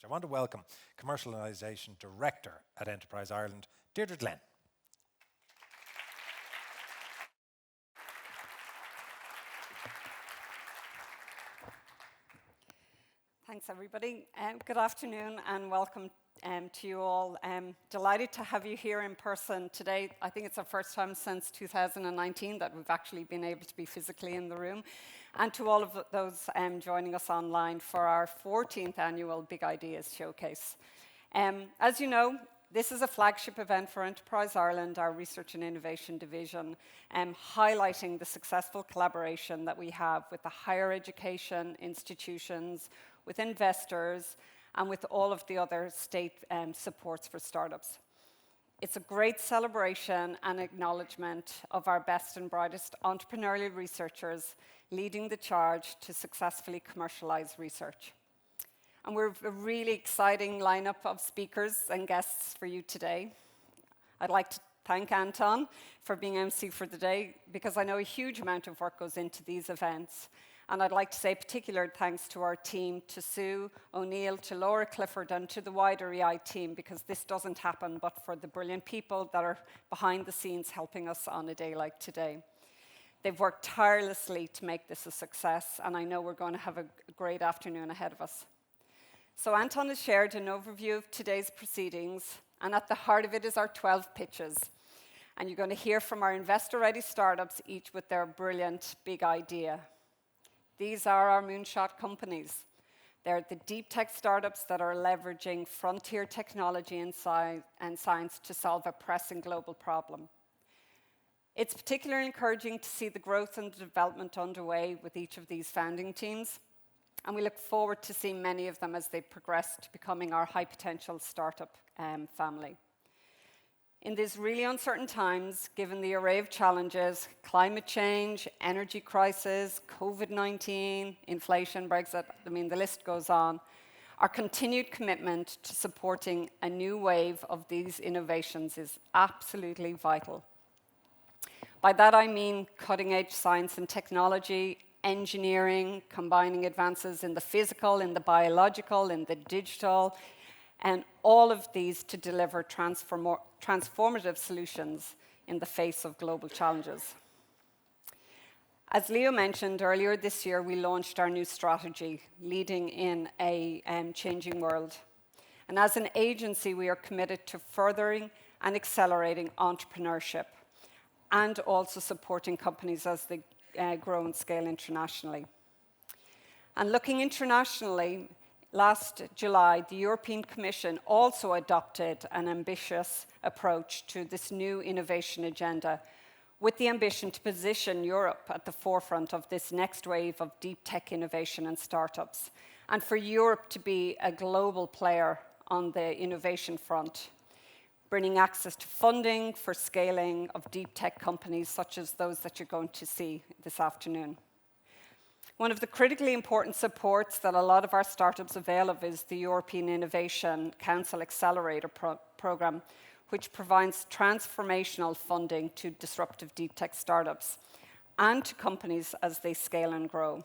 I want to welcome Commercialisation Director at Enterprise Ireland, Deirdre Glenn. Thanks, everybody. Good afternoon and welcome to you all. Delighted to have you here in person today. I think it's our first time since 2019 that we've actually been able to be physically in the room. And to all of those joining us online for our 14th annual Big Ideas Showcase. As you know, this is a flagship event for Enterprise Ireland, our research and innovation division, highlighting the successful collaboration that we have with the higher education institutions, with investors, and with all of the other state supports for startups. It's a great celebration and acknowledgement of our best and brightest entrepreneurial researchers leading the charge to successfully commercialize research. And we're a really exciting lineup of speakers and guests for you today. I'd like to thank Anton for being MC for the day, because I know a huge amount of work goes into these events. And I'd like to say particular thanks to our team, to Sue O'Neill, to Laura Clifford, and to the wider EI team, because this doesn't happen but for the brilliant people that are behind the scenes helping us on a day like today. They've worked tirelessly to make this a success, and I know we're going to have a great afternoon ahead of us. So Anton has shared an overview of today's proceedings, and at the heart of it is our 12 pitches. And you're going to hear from our investor-ready startups, each with their brilliant big idea. These are our moonshot companies. They're the deep tech startups that are leveraging frontier technology and science to solve a pressing global problem. It's particularly encouraging to see the growth and development underway with each of these founding teams, and we look forward to seeing many of them as they progress to becoming our high potential startup family. In these really uncertain times, given the array of challenges, climate change, energy crisis, COVID-19, inflation, Brexit, the list goes on, our continued commitment to supporting a new wave of these innovations is absolutely vital. By that I mean cutting-edge science and technology, engineering, combining advances in the physical, in the biological, in the digital, and all of these to deliver transformative solutions in the face of global challenges. As Leo mentioned, earlier this year, we launched our new strategy, Leading in a Changing World. And as an agency, we are committed to furthering and accelerating entrepreneurship and also supporting companies as they grow and scale internationally. And looking internationally, last July, the European Commission also adopted an ambitious approach to this new innovation agenda, with the ambition to position Europe at the forefront of this next wave of deep tech innovation and startups, and for Europe to be a global player on the innovation front, bringing access to funding for scaling of deep tech companies such as those that you're going to see this afternoon. One of the critically important supports that a lot of our startups avail of is the European Innovation Council Accelerator Programme, which provides transformational funding to disruptive deep tech startups and to companies as they scale and grow.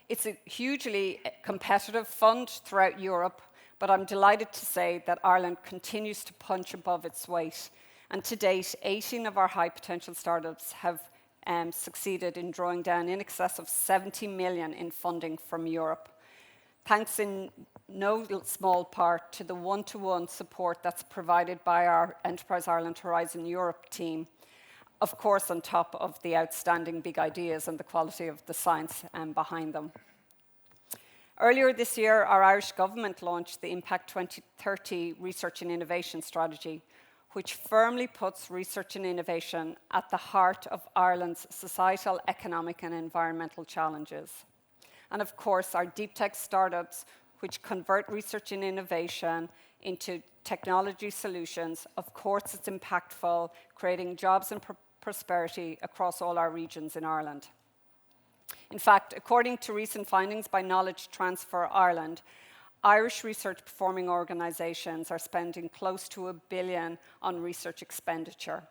It's a hugely competitive fund throughout Europe, but I'm delighted to say that Ireland continues to punch above its weight. And to date, 18 of our high potential startups have succeeded in drawing down in excess of 70 million in funding from Europe, thanks in no small part to the one-to-one support that's provided by our Enterprise Ireland Horizon Europe team, of course on top of the outstanding big ideas and the quality of the science behind them. Earlier this year, our Irish government launched the Impact 2030 Research and Innovation Strategy, which firmly puts research and innovation at the heart of Ireland's societal, economic, and environmental challenges. And of course, our deep tech startups, which convert research and innovation into technology solutions, of course, it's impactful, creating jobs and prosperity across all our regions in Ireland. In fact, according to recent findings by Knowledge Transfer Ireland, Irish research performing organisations are spending close to $1 billion on research expenditure.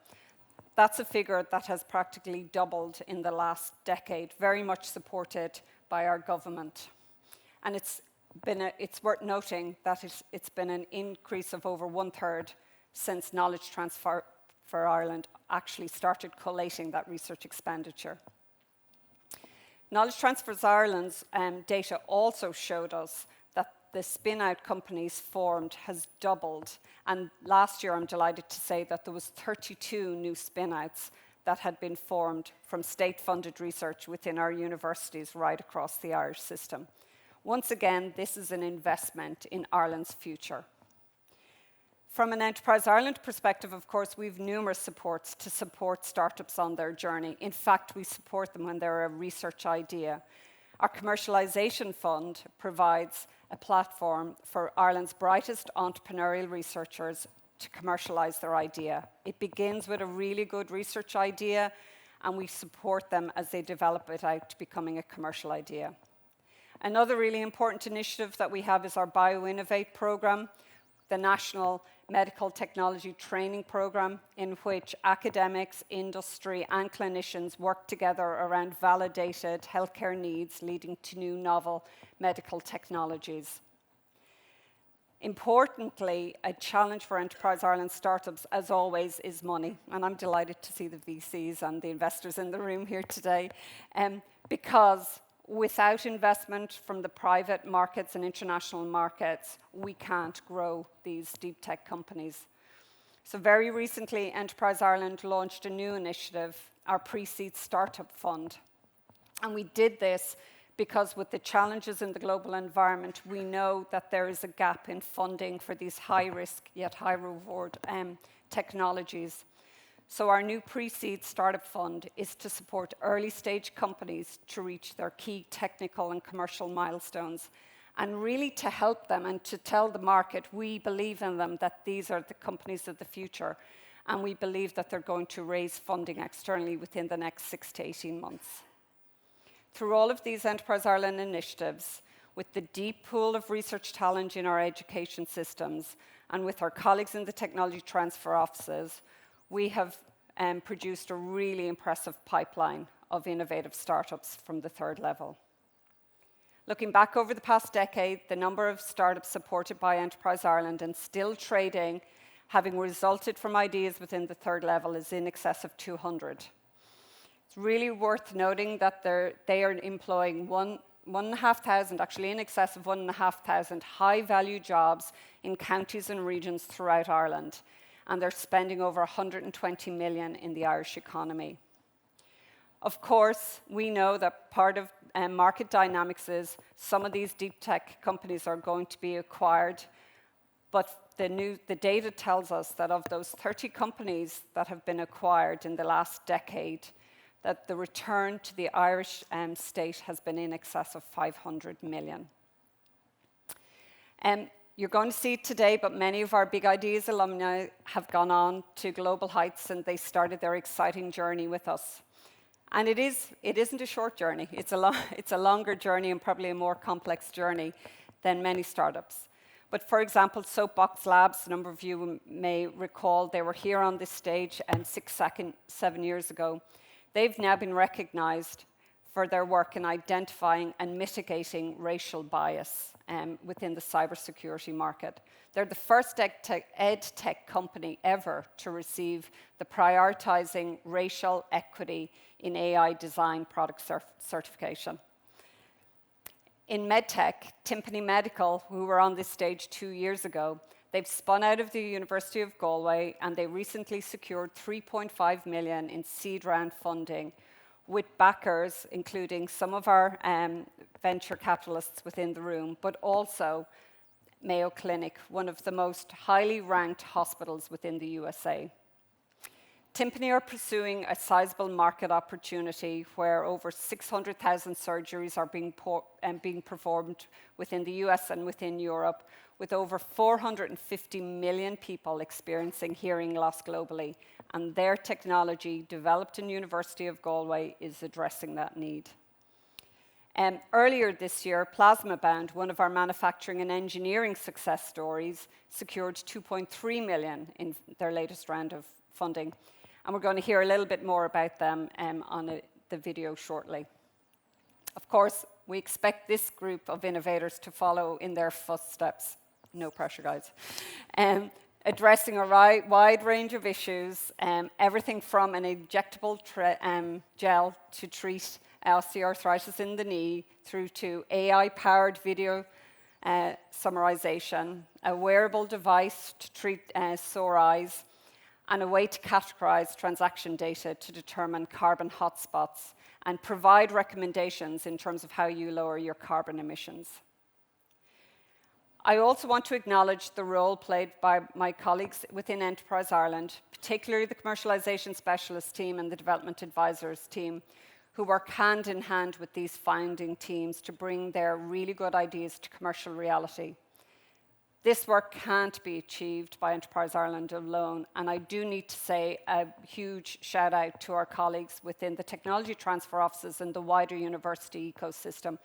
That's a figure that has practically doubled in the last decade, very much supported by our government. And it's it's worth noting that it's been an increase of over 1/3 since Knowledge Transfer for Ireland actually started collating that research expenditure. Knowledge Transfers Ireland's data also showed us that the spin-out companies formed has doubled. And last year, I'm delighted to say that there was 32 new spin-outs that had been formed from state-funded research within our universities right across the Irish system. Once again, this is an investment in Ireland's future. From an Enterprise Ireland perspective, of course, we have numerous supports to support startups on their journey. In fact, we support them when they're a research idea. Our Commercialisation Fund provides a platform for Ireland's brightest entrepreneurial researchers to commercialise their idea. It begins with a really good research idea, and we support them as they develop it out to becoming a commercial idea. Another really important initiative that we have is our BioInnovate programme, the National Medical Technology Training Programme, in which academics, industry, and clinicians work together around validated healthcare needs leading to new novel medical technologies. Importantly, a challenge for Enterprise Ireland startups, as always, is money. And I'm delighted to see the VCs and the investors in the room here today, because without investment from the private markets and international markets, we can't grow these deep tech companies. So very recently, Enterprise Ireland launched a new initiative, our Pre-Seed Startup Fund. And we did this because with the challenges in the global environment, we know that there is a gap in funding for these high-risk yet high-reward technologies. So our new Pre-Seed Startup Fund is to support early-stage companies to reach their key technical and commercial milestones, and really to help them and to tell the market we believe in them, that these are the companies of the future, and we believe that they're going to raise funding externally within the next 6 to 18 months. Through all of these Enterprise Ireland initiatives, with the deep pool of research talent in our education systems, and with our colleagues in the technology transfer offices, we have produced a really impressive pipeline of innovative startups from the third level. Looking back over the past decade, the number of startups supported by Enterprise Ireland and still trading, having resulted from ideas within the third level, is in excess of 200. It's really worth noting that they are employing 1,500, actually in excess of 1,500 high-value jobs in counties and regions throughout Ireland, and they're spending over 120 million in the Irish economy. Of course, we know that part of market dynamics is some of these deep tech companies are going to be acquired, but the data tells us that of those 30 companies that have been acquired in the last decade, that the return to the Irish state has been in excess of 500 million. You're going to see it today, but many of our Big Ideas alumni have gone on to global heights, and they started their exciting journey with us. And it isn't a short journey. It's a longer journey and probably a more complex journey than many startups. But for example, Soapbox Labs, a number of you may recall, they were here on this stage 7 years ago. They've now been recognized for their work in identifying and mitigating racial bias within the cybersecurity market. They're the first ed tech company ever to receive the Prioritizing Racial Equity in AI Design product certification. In medtech, Timpany Medical, who were on this stage 2 years ago, they've spun out of the University of Galway, and they recently secured 3.5 million in seed round funding, with backers, including some of our venture capitalists within the room, but also Mayo Clinic, one of the most highly ranked hospitals within the USA. Timpany are pursuing a sizable market opportunity where over 600,000 surgeries are being performed within the US and within Europe, with over 450 million people experiencing hearing loss globally, and their technology, developed in University of Galway, is addressing that need. Earlier this year, PlasmaBound, one of our manufacturing and engineering success stories, secured 2.3 million in their latest round of funding, and we're going to hear a little bit more about them on the video shortly. Of course, we expect this group of innovators to follow in their footsteps. No pressure, guys. Addressing a wide range of issues, everything from an injectable gel to treat osteoarthritis in the knee, through to AI-powered video summarization, a wearable device to treat sore eyes, and a way to categorize transaction data to determine carbon hotspots and provide recommendations in terms of how you lower your carbon emissions. I also want to acknowledge the role played by my colleagues within Enterprise Ireland, particularly the Commercialisation Specialist team and the Development Advisors team, who work hand in hand with these founding teams to bring their really good ideas to commercial reality. This work can't be achieved by Enterprise Ireland alone, and I do need to say a huge shout out to our colleagues within the technology transfer offices and the wider university ecosystem.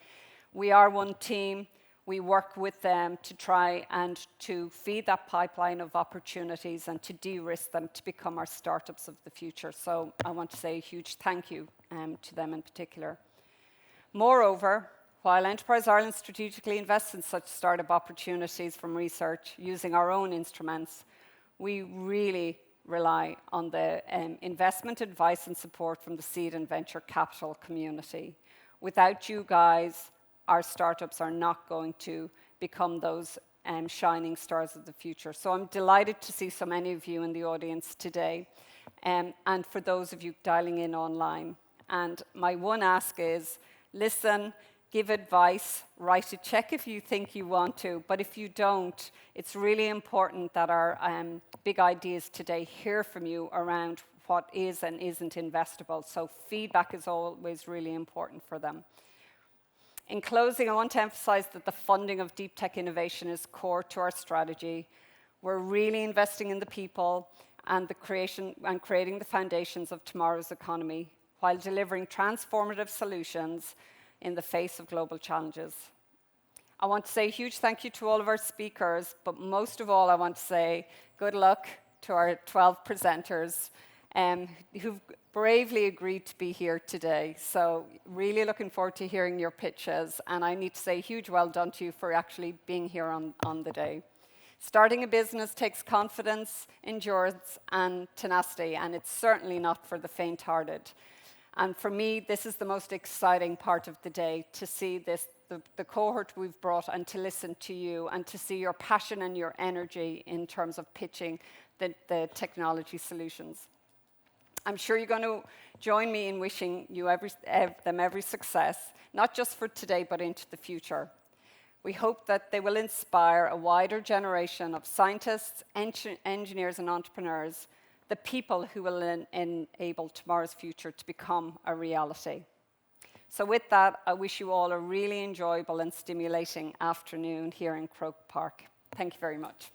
We are one team. We work with them to try and to feed that pipeline of opportunities and to de-risk them to become our startups of the future. So I want to say a huge thank you to them in particular. Moreover, while Enterprise Ireland strategically invests in such startup opportunities from research using our own instruments, we really rely on the investment advice and support from the seed and venture capital community. Without you guys, our startups are not going to become those shining stars of the future. So I'm delighted to see so many of you in the audience today, and for those of you dialing in online. And my one ask is, listen, give advice, write a check if you think you want to, but if you don't, it's really important that our big ideas today hear from you around what is and isn't investable. So feedback is always really important for them. In closing, I want to emphasize that the funding of deep tech innovation is core to our strategy. We're really investing in the people and creating the foundations of tomorrow's economy while delivering transformative solutions in the face of global challenges. I want to say a huge thank you to all of our speakers, but most of all, I want to say good luck to our 12 presenters who've bravely agreed to be here today. So really looking forward to hearing your pitches, and I need to say a huge well done to you for actually being here on the day. Starting a business takes confidence, endurance, and tenacity, and it's certainly not for the faint-hearted. And for me, this is the most exciting part of the day, to see the cohort we've brought and to listen to you and to see your passion and your energy in terms of pitching the technology solutions. I'm sure you're going to join me in wishing you them every success, not just for today, but into the future. We hope that they will inspire a wider generation of scientists, engineers, and entrepreneurs, the people who will enable tomorrow's future to become a reality. So with that, I wish you all a really enjoyable and stimulating afternoon here in Croke Park. Thank you very much.